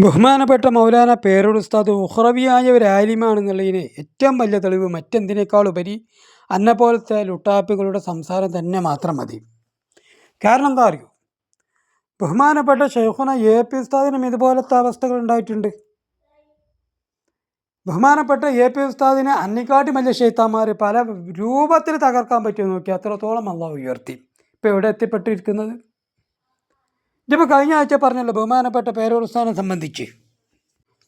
ബഹുമാനപ്പെട്ട മൗലാന പേരോട് ഉസ്താദ് ഉഖ്റവിയായ ഒരു ആലിമാണെന്നുള്ളതിന് ഏറ്റവും വലിയ തെളിവ് മറ്റെന്തിനേക്കാളുപരി അന്നെപ്പോലത്തെ ലുട്ടാപ്പികളുടെ സംസാരം തന്നെ മാത്രം മതി. കാരണം എന്താ അറിയൂ, ബഹുമാനപ്പെട്ട ഷെയ്ഖുന എ.പി. ഉസ്താദിനും ഇതുപോലത്തെ അവസ്ഥകൾ ഉണ്ടായിട്ടുണ്ട്. ബഹുമാനപ്പെട്ട എ.പി. ഉസ്താദിനെ അന്നിക്കാട്ടി വലിയ ഷെയ്ത്താന്മാർ പല രൂപത്തിൽ തകർക്കാൻ പറ്റുമെന്ന് നോക്കി അത്രത്തോളം അള്ളാഹു ഉയർത്തി. ഇപ്പോൾ എവിടെ എത്തിപ്പെട്ടിരിക്കുന്നത്? ഇതിപ്പോൾ കഴിഞ്ഞ ആഴ്ച പറഞ്ഞല്ലോ, ബഹുമാനപ്പെട്ട പേരോട് ഉസ്താദിനെ സംബന്ധിച്ച്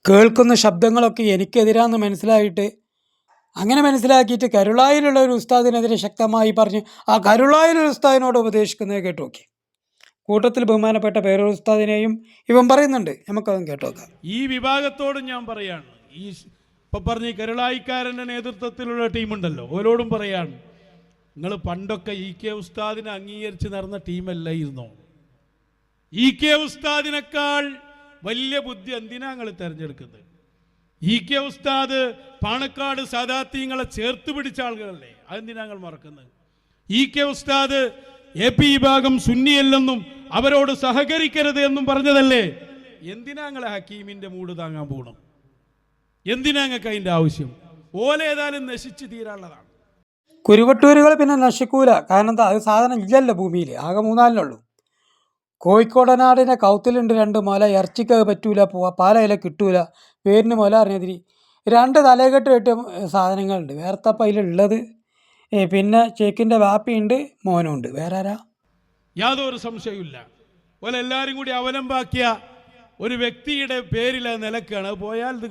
കേൾക്കുന്ന ശബ്ദങ്ങളൊക്കെ എനിക്കെതിരാന്ന് മനസ്സിലാക്കിയിട്ട് കരുളായിലുള്ള ഒരു ഉസ്താദിനെതിരെ ശക്തമായി പറഞ്ഞ് ആ കരുളായിലൊരു ഉസ്താദിനോട് ഉപദേശിക്കുന്നത് കേട്ടു നോക്കി. കൂട്ടത്തിൽ ബഹുമാനപ്പെട്ട പേരോട് ഉസ്താദിനെയും ഇവൻ പറയുന്നുണ്ട്. നമുക്കതും കേട്ടോക്കാം. ഈ വിഭാഗത്തോടും ഞാൻ പറയാണ്, ഈ ഇപ്പം പറഞ്ഞ കരുളായിക്കാരൻ്റെ നേതൃത്വത്തിലുള്ള ടീമുണ്ടല്ലോ, ഓരോടും പറയാണ്, നിങ്ങൾ പണ്ടൊക്കെ ഇ.കെ. ഉസ്താദിനെ അംഗീകരിച്ച് നടന്ന ടീമല്ലായിരുന്നോ? ഇ.കെ. ഉസ്താദിനേക്കാൾ വലിയ ബുദ്ധി എന്തിനാ നിങ്ങൾ തിരഞ്ഞെടുക്കുന്നത്? ഇ.കെ. ഉസ്താദ് പാണക്കാട് സാദാത്യങ്ങളെ ചേർത്ത് പിടിച്ച ആളുകളല്ലേ, അതെന്തിനാ നിങ്ങൾ മറക്കുന്നത്? ഇ.കെ. ഉസ്താദ് എ.പി. വിഭാഗം സുന്നിയല്ലെന്നും അവരോട് സഹകരിക്കരുത് എന്നും പറഞ്ഞതല്ലേ? എന്തിനാ നിങ്ങളെ ഹക്കീമിന്റെ മൂട് താങ്ങാൻ പോകണം? എന്തിനാ നിങ്ങൾക്ക് അതിൻ്റെ ആവശ്യം? ഓലേതായാലും നശിച്ച് തീരാനുള്ളതാണ്. കുരുവട്ടൂരുകൾ പിന്നെ നശിക്കൂല. കാരണം എന്താ, അത് സാധനം ഇല്ലല്ലോ ഭൂമിയിൽ, ആകെ 3-4 കോഴിക്കോടനാടിനെ കൗത്തിലുണ്ട് 2 മുല, ഇറച്ചിക്ക് പറ്റൂല, പാലയില കിട്ടൂല, പേരിന് മുല അറിഞ്ഞതിരി 2 തലകെട്ട് കെട്ടിയ സാധനങ്ങളുണ്ട്. വേറെത്തപ്പം അതിലുള്ളത് പിന്നെ ചേക്കിൻ്റെ വാപ്പിയുണ്ട്, മോനുണ്ട്, വേറെ ആരാ? യാതൊരു സംശയമില്ല. പോലെ എല്ലാവരും കൂടി അവലംബാക്കിയ ഒരു വ്യക്തിയുടെ പേരിൽ നിലക്കാണ്. അത് പോയാൽ ഇത്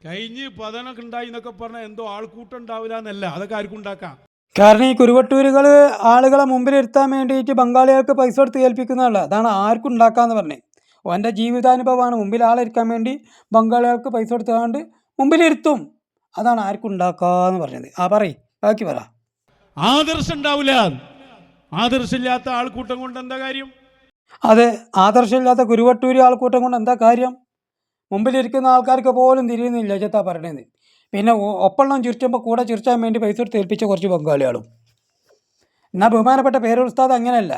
കഴിഞ്ഞ് പതനൊക്കെ ഉണ്ടായി എന്നൊക്കെ പറഞ്ഞാൽ എന്തോ ആൾക്കൂട്ടം ഉണ്ടാവില്ല എന്നല്ല, അതൊക്കെ ആർക്കും ഉണ്ടാക്കാം. കാരണം ഈ കുരുവട്ടൂരുകൾ ആളുകളെ മുമ്പിലിരുത്താൻ വേണ്ടിയിട്ട് ബംഗാളികൾക്ക് പൈസ കൊടുത്ത് ഏൽപ്പിക്കുന്നതല്ല. അതാണ് ആർക്കും ഉണ്ടാക്കാന്ന് പറഞ്ഞത്. ഓൻ്റെ ജീവിതാനുഭവമാണ്. മുമ്പിൽ ആളിരിക്കാൻ വേണ്ടി ബംഗാളികൾക്ക് പൈസ കൊടുത്തുകൊണ്ട് മുമ്പിലിരുത്തും. അതാണ് ആർക്കും ഉണ്ടാക്കാന്ന് പറഞ്ഞത്. ബാക്കി പറ. ആദർശം ഉണ്ടാവില്ല. ആദർശമില്ലാത്ത ആൾക്കൂട്ടം കൊണ്ട് എന്താ കാര്യം? അതെ, ആദർശമില്ലാത്ത കുരുവട്ടൂരി ആൾക്കൂട്ടം കൊണ്ട് എന്താ കാര്യം? മുമ്പിലിരിക്കുന്ന ആൾക്കാർക്ക് പോലും തിരിയുന്നില്ല ചേത്താ പറയണത്. പിന്നെ ഒപ്പള്ളം ചിരിച്ചുമ്പോൾ കൂടെ ചിരിച്ചാൻ വേണ്ടി പൈസ കൊടുത്ത് ഏൽപ്പിച്ച കുറച്ച് ബംഗാളികളും. എന്നാൽ ബഹുമാനപ്പെട്ട പേരോട് ഉസ്താദ് അങ്ങനെയല്ല.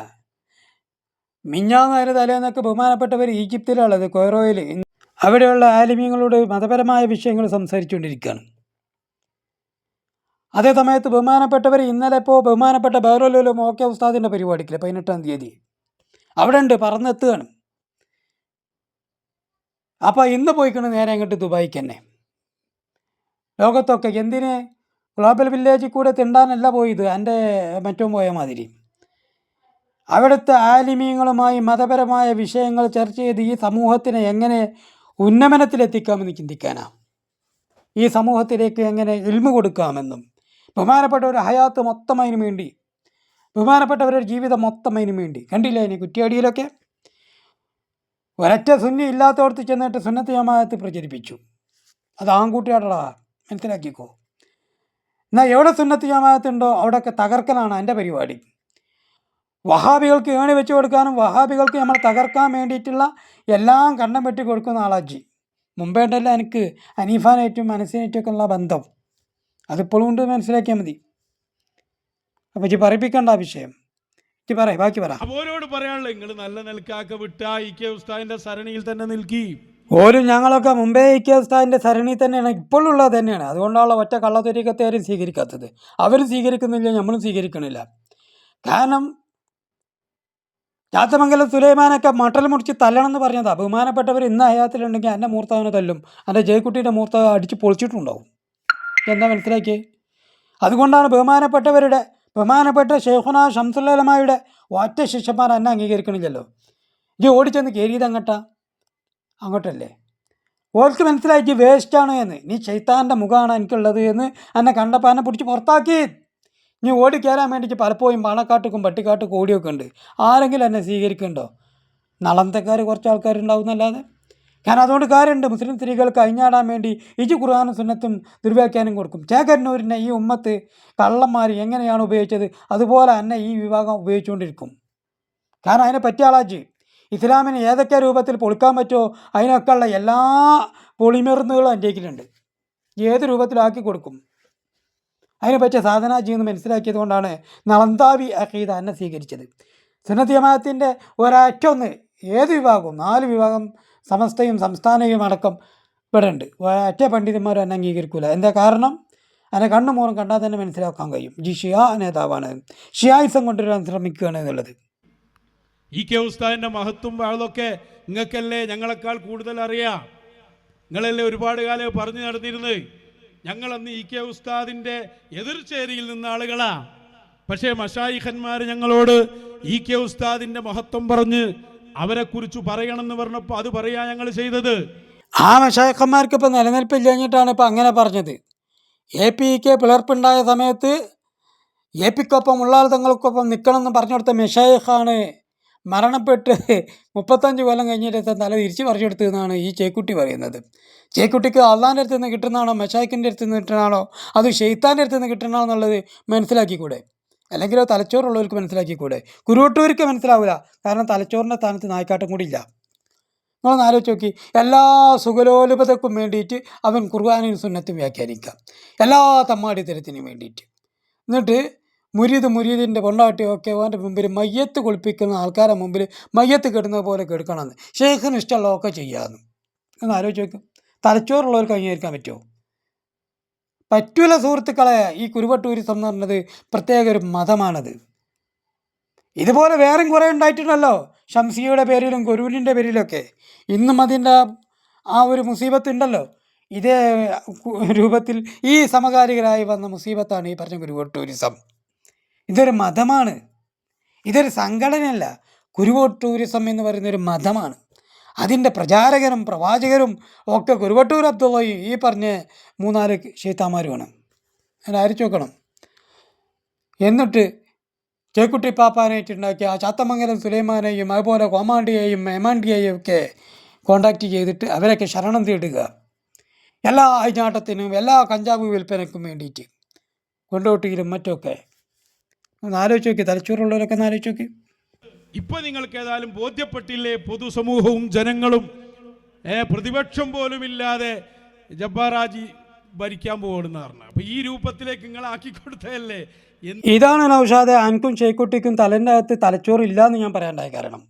മിഞ്ഞാന്ന് തലേന്നൊക്കെ ബഹുമാനപ്പെട്ടവർ ഈജിപ്തിലുള്ളത്, കൊയ്റോയിൽ, അവിടെയുള്ള ആലിമീങ്ങളോട് മതപരമായ വിഷയങ്ങൾ സംസാരിച്ചുകൊണ്ടിരിക്കുകയാണ്. അതേ സമയത്ത് ബഹുമാനപ്പെട്ടവർ ഇന്നലെ ഇപ്പോൾ ബഹുമാനപ്പെട്ട ബഹ്റോലും ഓക്കെ ഉസ്താദിൻ്റെ പരിപാടിക്കില്ല, 18-ാം തീയതി അവിടെ ഉണ്ട്, പറന്നെത്തുകയാണ്. അപ്പോൾ ഇന്ന് പോയിക്കണം നേരെ അങ്ങോട്ട് ദുബായിക്ക് തന്നെ. ലോകത്തൊക്കെ എന്തിന് ഗ്ലോബൽ വില്ലേജിൽ കൂടെ തിണ്ടാനല്ല പോയത്, എൻ്റെ മറ്റും പോയ മാതിരി അവിടുത്തെ ആലിമീങ്ങളുമായി മതപരമായ വിഷയങ്ങൾ ചർച്ച ചെയ്ത് ഈ സമൂഹത്തിനെ എങ്ങനെ ഉന്നമനത്തിലെത്തിക്കാമെന്ന് ചിന്തിക്കാനാണ്. ഈ സമൂഹത്തിലേക്ക് എങ്ങനെ ഇൽമു കൊടുക്കാമെന്നും, ബഹുമാനപ്പെട്ടവരുടെ ഹയാത്ത് മൊത്തം അതിനു വേണ്ടി, ബഹുമാനപ്പെട്ടവരുടെ ജീവിതം മൊത്തം അതിനു വേണ്ടി. കണ്ടില്ലേ ഇനി കുറ്റിയാടിയിലൊക്കെ ഒരൊറ്റ സുന്നി ഇല്ലാത്തവർക്ക് ചെന്നിട്ട് സുന്നത്ത് ജമാഅത്ത് പ്രചരിപ്പിച്ചു. അത് ആൺകൂട്ടിയാടടാ, മനസ്സിലാക്കിക്കോ. എന്നാൽ എവിടെ സുന്നത്ത് ജമാഅത്തുണ്ടോ അവിടെയൊക്കെ തകർക്കലാണ് എൻ്റെ പരിപാടി. വഹാബികൾക്ക് ഏണി വെച്ച് കൊടുക്കാനും വഹാബികൾക്ക് നമ്മൾ തകർക്കാൻ വേണ്ടിയിട്ടുള്ള എല്ലാം കണ്ണം വെട്ടി കൊടുക്കുന്ന ആളാജി. മുമ്പേ ഉണ്ടല്ല എനിക്ക് ഹനീഫാനായിട്ടും മനസ്സിനായിട്ടുമൊക്കെ ഉള്ള ബന്ധം, അതിപ്പോഴും ഉണ്ട്, മനസ്സിലാക്കിയാൽ മതി. അപ്പോൾ ഇജ്ജ് പറയിപ്പിക്കേണ്ട ആ വിഷയം. ബാക്കി പറ. അവരോട് പറയാനുള്ള, നിങ്ങൾ നല്ല നിൽക്കാക്ക വിട്ട ഇ.കെ. ഉസ്താദിന്റെ സരണിയിൽ തന്നെ നിൽക്കി. ഓരും ഞങ്ങളൊക്കെ മുമ്പേ ഇ.കെ. ഉസ്താദിൻ്റെ സരണിയിൽ തന്നെയാണ്, ഇപ്പോഴുള്ളത് തന്നെയാണ്. അതുകൊണ്ടാണല്ലോ ഒറ്റ കള്ളത്തൊരിക്കത്തേരും സ്വീകരിക്കാത്തത്. അവരും സ്വീകരിക്കുന്നില്ല, നമ്മളും സ്വീകരിക്കണില്ല. കാരണം ചാത്തമംഗലം സുലൈമാനൊക്കെ മട്ടൽ മുടിച്ച് തല്ലണം എന്ന് പറഞ്ഞതാ. ബഹുമാനപ്പെട്ടവർ ഇന്ന് ഹയാത്തിലുണ്ടെങ്കിൽ എൻ്റെ മൂർത്താവിനെ തല്ലും, എൻ്റെ ജയക്കുട്ടിയുടെ മൂർത്താവ് അടിച്ച് പൊളിച്ചിട്ടുണ്ടാവും. എന്താ മനസ്സിലാക്കിയേ? അതുകൊണ്ടാണ് ബഹുമാനപ്പെട്ട ഷെയ്ഖുന ശംസുൽ ഉലമായുടെ ഒറ്റ ശിഷ്യന്മാർ എന്നെ അംഗീകരിക്കണില്ലല്ലോ. ഈ ഓടിച്ചെന്ന് കയറിയത് അങ്ങോട്ടല്ലേ? ഓർക്ക് മനസ്സിലാക്കി വേസ്റ്റാണ് എന്ന്. നീ ശൈത്താൻ്റെ മുഖമാണ് എനിക്കുള്ളത് എന്ന് എന്നെ കണ്ടപ്പോൾ എന്നെ പിടിച്ച് പുറത്താക്കി. നീ ഓടിക്കയറാൻ വേണ്ടിയിട്ട് പലപ്പോഴും പാണക്കാട്ടുക്കും പട്ടിക്കാട്ടുക്കും ഓടിയൊക്കെ ഉണ്ട്. ആരെങ്കിലും എന്നെ സ്വീകരിക്കുന്നുണ്ടോ? നളന്തക്കാർ കുറച്ച് ആൾക്കാരുണ്ടാവുന്നല്ലാതെ. കാരണം അതുകൊണ്ട് കാര്യമുണ്ട്. മുസ്ലിം സ്ത്രീകൾക്ക് അഴിഞ്ഞാടാൻ വേണ്ടി ഖുർആനും സുന്നത്തും ദുർവ്യാഖ്യാനം കൊടുക്കും. ചേകന്നൂരിനെ ഈ ഉമ്മത്ത് കള്ളന്മാർ എങ്ങനെയാണ് ഉപയോഗിച്ചത് അതുപോലെ തന്നെ ഈ വിഭാഗം ഉപയോഗിച്ചുകൊണ്ടിരിക്കും. കാരണം അതിനെ പറ്റിയ ആളാജ് ഇസ്ലാമിനെ ഏതൊക്കെ രൂപത്തിൽ പൊളിക്കാൻ പറ്റുമോ അതിനൊക്കെ ഉള്ള എല്ലാ പൊളിമരുന്നുകളും എൻ്റെ കയ്യിലുണ്ട്. ഏത് രൂപത്തിലാക്കി കൊടുക്കും. അതിനെ പറ്റിയ സാധനാജി എന്ന് മനസ്സിലാക്കിയത് കൊണ്ടാണ് നളന്താവി അഖീദ എന്നെ സ്വീകരിച്ചത്. സുന്നത്ത് ജമാഅത്തിൻ്റെ ഒരറ്റൊന്ന് ഏത് വിഭാഗവും 4 വിഭാഗം സമസ്തയും സംസ്ഥാനവും അടക്കം ഇവിടെ ഉണ്ട്. ഒറ്റ പണ്ഡിതന്മാരും എന്നെ അംഗീകരിക്കില്ല. എന്താ കാരണം? എന്നെ കണ്ണുമൂറും കണ്ടാൽ തന്നെ മനസ്സിലാക്കാൻ കഴിയും ഷിയ നേതാവാണ്, ഷിയായിസം കൊണ്ടുവരാൻ ശ്രമിക്കുകയാണ് എന്നുള്ളത്. ഉസ്താദിൻ്റെ മഹത്വം അതൊക്കെ നിങ്ങൾക്കല്ലേ ഞങ്ങളെക്കാൾ കൂടുതൽ അറിയാം. നിങ്ങളല്ലേ ഒരുപാട് കാലം പറഞ്ഞു നടന്നിരുന്നത്. ഞങ്ങളന്ന് ഉസ്താദിൻ്റെ എതിർചേരിയിൽ നിന്ന ആളുകളാ. പക്ഷേ മശായിഖന്മാർ ഞങ്ങളോട് ഉസ്താദിൻ്റെ മഹത്വം പറഞ്ഞ് അവരെക്കുറിച്ച് പറയണമെന്ന് പറഞ്ഞപ്പോൾ അത് പറയാ ഞങ്ങൾ ചെയ്തത്. ആ മശായിഖന്മാർക്ക് ഇപ്പോൾ നിലനിൽപ്പില്ലാഞ്ഞിട്ടാണ് ഇപ്പോൾ അങ്ങനെ പറഞ്ഞത്. APK പിളർപ്പുണ്ടായ സമയത്ത് APക്കൊപ്പം ഉള്ളാൾ തങ്ങൾക്കൊപ്പം നിൽക്കണമെന്ന് പറഞ്ഞു കൊടുത്ത മശായിഖാണ് മരണപ്പെട്ട് 35 കൊല്ലം കഴിഞ്ഞിട്ട് തല തിരിച്ച് പറഞ്ഞു കൊടുത്തതെന്നാണ് ഈ ചേക്കുട്ടി പറയുന്നത്. ചേക്കുട്ടിക്ക് അള്ളാൻ്റെ അടുത്ത് നിന്ന് കിട്ടുന്നതാണോ മശായിഖിൻ്റെ അടുത്ത് നിന്ന് കിട്ടുന്നതാണോ അത് ഷെയ്ത്താൻ്റെ അടുത്ത് നിന്ന് കിട്ടണോ എന്നുള്ളത് മനസ്സിലാക്കിക്കൂടെ? അല്ലെങ്കിൽ തലച്ചോറുള്ളവർക്ക് മനസ്സിലാക്കിക്കൂടെ? കുരുവട്ടൂർക്ക് മനസ്സിലാവില്ല, കാരണം തലച്ചോറിൻ്റെ സ്ഥാനത്ത് നായ്ക്കാട്ടം കൂടി ഇല്ല. നിങ്ങളൊന്ന് ആലോചിച്ച് നോക്കി. എല്ലാ സുഖലോലുപതക്കും വേണ്ടിയിട്ട് അവൻ ഖുർആനും സുന്നത്തും വ്യാഖ്യാനിക്കാം, എല്ലാ തമ്മാടിത്തരത്തിനും വേണ്ടിയിട്ട്. എന്നിട്ട് മുരീദിൻ്റെ പൊണ്ടാട്ടിയൊക്കെ അവൻ്റെ മുമ്പിൽ മയ്യത്ത് കുളിപ്പിക്കുന്ന ആൾക്കാരുടെ മുമ്പിൽ മയ്യത്ത് കെടുന്നത് പോലെ കെടുക്കണമെന്ന്, ഷെയ്ഖിന് ഇഷ്ടമുള്ളതൊക്കെ ചെയ്യാമെന്ന്. ഒന്ന് ആലോചിച്ച് നോക്കും. തലച്ചോറുള്ളവർക്ക് അംഗീകരിക്കാൻ പറ്റുമോ? പറ്റൂല സുഹൃത്തുക്കളെ. ഈ കുരുവട്ടൂരിസം എന്ന് പറഞ്ഞത് പ്രത്യേക ഒരു മതമാണത്. ഇതുപോലെ വേറെയും കുറേ ഉണ്ടായിട്ടുണ്ടല്ലോ, ഷംസിയുടെ പേരിലും ഗുരുവിൻ്റെ പേരിലൊക്കെ. ഇന്നും അതിൻ്റെ ആ ഒരു മുസീബത്ത് ഉണ്ടല്ലോ. ഇതേ രൂപത്തിൽ ഈ സമകാലികരായി വന്ന മുസീബത്താണ് ഈ പറഞ്ഞ കുരുവട്ടൂരിസം. ഇതൊരു മതമാണ്, ഇതൊരു സംഘടനയല്ല. കുരുവട്ടൂരിസം എന്ന് പറയുന്നൊരു മതമാണ്. അതിൻ്റെ പ്രചാരകരും പ്രവാചകരും ഒക്കെ കുരുവട്ടൂർ അബ്ദുള്ളയും ഈ പറഞ്ഞ 3-4 ഷെയ്ത്താന്മാരുമാണ്. ഞാൻ ആരിച്ചു നോക്കണം. എന്നിട്ട് ചേക്കുട്ടി പാപ്പാനായിട്ടുണ്ടാക്കിയ ആ ചാത്തമംഗലം സുലൈമാനെയും അതുപോലെ കോമാണ്ടിയെയും മേമാണ്ടിയെയും ഒക്കെ കോണ്ടാക്ട് ചെയ്തിട്ട് അവരൊക്കെ ശരണം തേടുക, എല്ലാ അഴിഞ്ഞാട്ടത്തിനും എല്ലാ കഞ്ചാവ് വിൽപ്പനയ്ക്കും വേണ്ടിയിട്ട് കൊണ്ടോട്ടിയിലും മറ്റുമൊക്കെ. ഒന്ന് ആലോചിച്ച് നോക്കി, തലച്ചോറുള്ളവരൊക്കെ ഒന്ന് ആലോചിച്ച് നോക്കി. ഇപ്പൊ നിങ്ങൾക്ക് ഏതായാലും ബോധ്യപ്പെട്ടില്ലേ? പൊതുസമൂഹവും ജനങ്ങളും പ്രതിപക്ഷം പോലും ഇല്ലാതെ ജബ്ബാറാജി ഭരിക്കാൻ പോകുന്ന പറഞ്ഞു. അപ്പൊ ഈ രൂപത്തിലേക്ക് നിങ്ങൾ ആക്കിക്കൊടുത്തതല്ലേ? ഇതാണ് നൗഷാദെ അനക്കും ചേക്കുട്ടിക്കും തലൻ്റെ അകത്ത് തലച്ചോറില്ല എന്ന് ഞാൻ പറയാണ്ടായ കാരണം.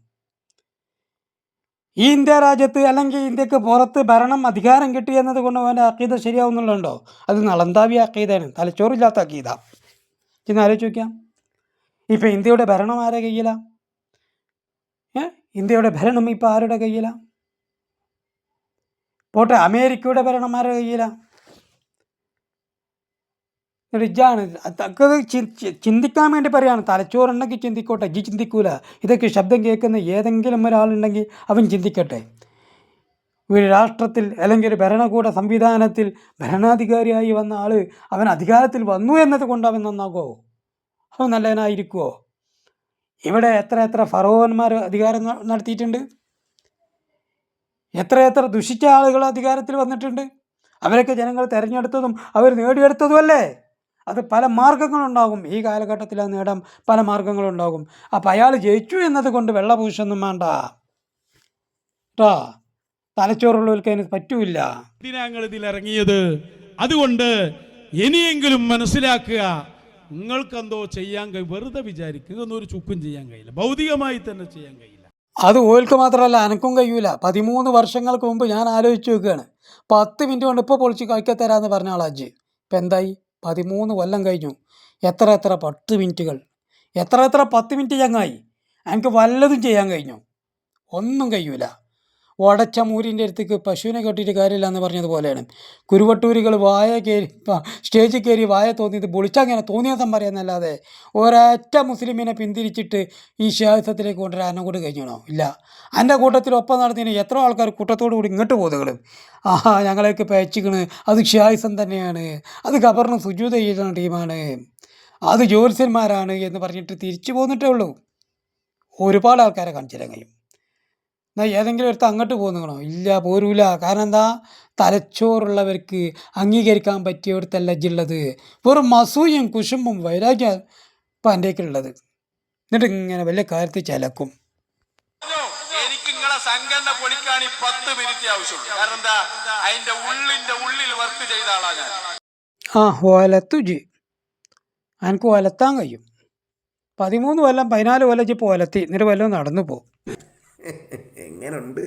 ഈ ഇന്ത്യ രാജ്യത്ത് അല്ലെങ്കിൽ ഇന്ത്യക്ക് പുറത്ത് ഭരണം അധികാരം കിട്ടി എന്നത് കൊണ്ട് അവൻ്റെ അക്കീദ ശരിയാവുന്നുള്ളതുണ്ടോ? അത് നളന്താവി അക്കീദയാണ്, തലച്ചോറില്ലാത്ത അക്കീദ. ഇന്ന് ആലോചിച്ച് നോക്കിയാൽ ഇപ്പം ഇന്ത്യയുടെ ഭരണം ആരുടെ കയ്യിലാണ്? ഇന്ത്യയുടെ ഭരണം ഇപ്പം ആരുടെ കയ്യിലാണ്? പോട്ടെ, അമേരിക്കയുടെ ഭരണം ആരുടെ കയ്യിലാണ്? ഇജാണ് തക്കത് ചിന്തിക്കാൻ വേണ്ടി പറയാണ്. തലച്ചോറുണ്ടെങ്കിൽ ചിന്തിക്കോട്ടെ, ഇജ് ചിന്തിക്കൂല. ഇതൊക്കെ ശബ്ദം കേൾക്കുന്ന ഏതെങ്കിലും ഒരാളുണ്ടെങ്കിൽ അവൻ ചിന്തിക്കട്ടെ. ഒരു രാഷ്ട്രത്തിൽ അല്ലെങ്കിൽ ഒരു ഭരണകൂട സംവിധാനത്തിൽ ഭരണാധികാരിയായി വന്ന ആൾ അവൻ അധികാരത്തിൽ വന്നു എന്നത് കൊണ്ട് അവൻ നന്നാകുമോ? അവൻ നല്ലവനായിരിക്കുമോ? ഇവിടെ എത്ര ഫറോവന്മാർ അധികാരം നടത്തിയിട്ടുണ്ട്, എത്ര ദുഷിച്ച ആളുകൾ അധികാരത്തിൽ വന്നിട്ടുണ്ട്. അവരൊക്കെ ജനങ്ങൾ തിരഞ്ഞെടുത്തതും അവർ നേടിയെടുത്തതുമല്ലേ. അത് പല മാർഗങ്ങളുണ്ടാകും. ഈ കാലഘട്ടത്തിൽ അത് നേടാൻ പല മാർഗങ്ങളുണ്ടാകും. അപ്പം അയാൾ ജയിച്ചു എന്നത് കൊണ്ട് വെള്ളപൂശൊന്നും വേണ്ട കേട്ടോ. തലച്ചോറുള്ളവർക്ക് അതിന് പറ്റൂല. ഞങ്ങൾ ഇതിലിറങ്ങിയത് അതുകൊണ്ട് ഇനിയെങ്കിലും മനസ്സിലാക്കുക, നിങ്ങൾക്കെന്തോ ചെയ്യാൻ കഴിയും. വെറുതെ വിചാരിക്കുക, ഒന്നും ഒരു ചുക്കും ചെയ്യാൻ കഴിയില്ല, ഭൗതികമായി തന്നെ ചെയ്യാൻ കഴിയില്ല. അത് ഓൽക്ക് മാത്രമല്ല എനക്കും കഴിയൂല. 13 വർഷങ്ങൾക്ക് മുമ്പ് ഞാൻ ആലോചിച്ച് നോക്കുകയാണ്. 10 മിനിറ്റ് കൊണ്ട് ഇപ്പോൾ പൊളിച്ച് കഴിക്കത്തരാന്ന് പറഞ്ഞ ആളാജ് ഇപ്പം എന്തായി? 13 കൊല്ലം കഴിഞ്ഞു. എത്ര 10 മിനിറ്റുകൾ, എത്ര 10 മിനിറ്റ് ചങ്ങായി. എനിക്ക് വല്ലതും ചെയ്യാൻ കഴിഞ്ഞു? ഒന്നും കഴിയൂല. ഉടച്ച മൂരിൻ്റെ അടുത്തേക്ക് പശുവിനെ കെട്ടിയിട്ട് കാര്യമില്ല എന്ന് പറഞ്ഞതുപോലെയാണ്. കുരുവട്ടൂരികൾ സ്റ്റേജിൽ കയറി വായ തോന്നിയത് പൊളിച്ചങ്ങനെ തോന്നിയസം പറയാന്നല്ലാതെ ഒരൊറ്റ മുസ്ലിമിനെ പിന്തിരിച്ചിട്ട് ഈ ഷിയായിസത്തിലേക്ക് കൊണ്ടുവരാൻ കൂടി കഴിഞ്ഞണോ? ഇല്ല. എൻ്റെ കൂട്ടത്തിൽ ഒപ്പം നടന്നതിന് എത്ര ആൾക്കാർ കൂട്ടത്തോടു കൂടി ഇങ്ങോട്ട് പോകുന്നത്. ഞങ്ങളേക്ക് പേച്ചിക്കണ്, അത് ഷിയായിസം തന്നെയാണ്, അത് ഖബറിന് സുജൂദ് ചെയ്യുന്ന ടീമാണ്, അത് ജ്യോത്സ്യന്മാരാണ് എന്ന് പറഞ്ഞിട്ട് തിരിച്ചു പോന്നിട്ടേ ഉള്ളൂ. ഒരുപാട് ആൾക്കാരെ കാണിച്ചു തരാൻ കഴിയും. എന്നാൽ ഏതെങ്കിലും ഒരുത്ത് അങ്ങോട്ട് പോകുന്നതാണോ? ഇല്ല, പോരൂല. കാരണം എന്താ? തലച്ചോറുള്ളവർക്ക് അംഗീകരിക്കാൻ പറ്റിയടുത്തല്ല ഇജ്ജുള്ളത്. വെറും അസൂയും കുശുമ്പും വൈരാഗ്യം ഇപ്പം എൻ്റെക്കുള്ളത്. എന്നിട്ട് ഇങ്ങനെ വലിയ കാര്യത്തിൽ ചിലക്കും. എനിക്ക് നിങ്ങളെ സംഘടന പൊളിക്കാൻ 10 മിനിറ്റ് ആവശ്യമുള്ളൂ. കാരണം എന്താ? അതിന്റെ ഉള്ളിൽ വർക്ക് ചെയ്ത ആളാ ഞാൻ. ഒലത്തുജി എനിക്ക് ഒലത്താൻ കഴിയും. 13 കൊല്ലം 14 കൊല്ലം ഇപ്പോൾ ഒലത്തി. എന്നിട്ട് വല്ലതും നടന്നു പോകും. എങ്ങനുണ്ട്?